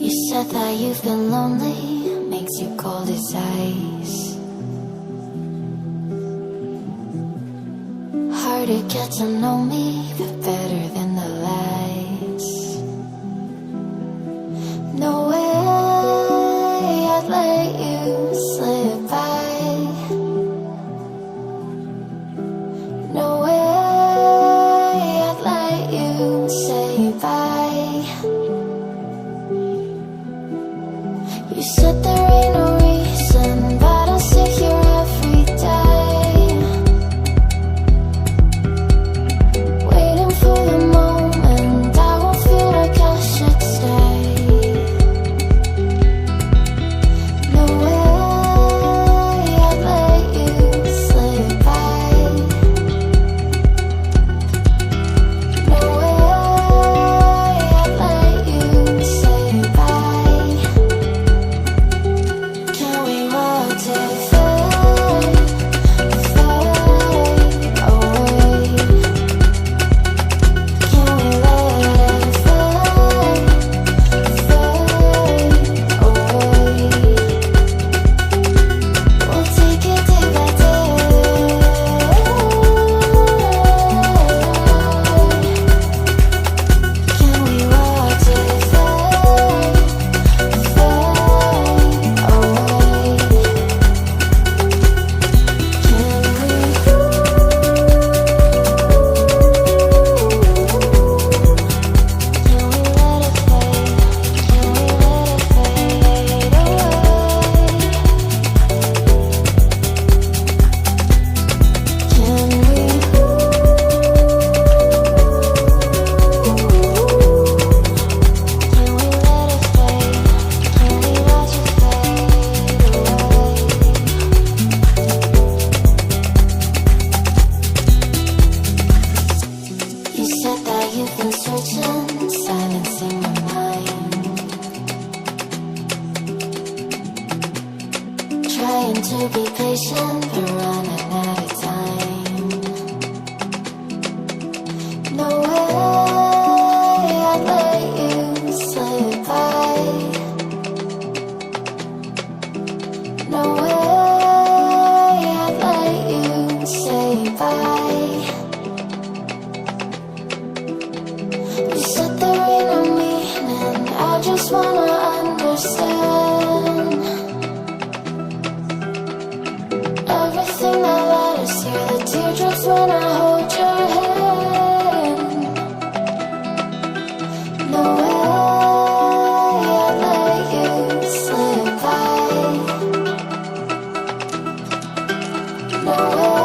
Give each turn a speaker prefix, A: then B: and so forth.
A: You said that you've been lonely, makes you cold as ice. Hard to get to know me, but better than the lies. No way I'd let you slip by. No way I'd let you say bye. You said there ain't no reason, but I'll sit here every day, waiting for the moment I won't feel like I should stay. No way I'd let you slip by. No way I'd let you say bye. Can we watch it fade, fade away? Can we let it fade, fade away? We'll take it day by day. Can we watch it fade, fade away? You said that you've been searching, silencing my mind, trying to be patient, but running out of time. No way I'd let you slip by. No way I'd let you say bye. You said there ain't no meaning, I just wanna understand everything that led us here, the teardrops when I hold your hand. No way I'd let you slip by. No way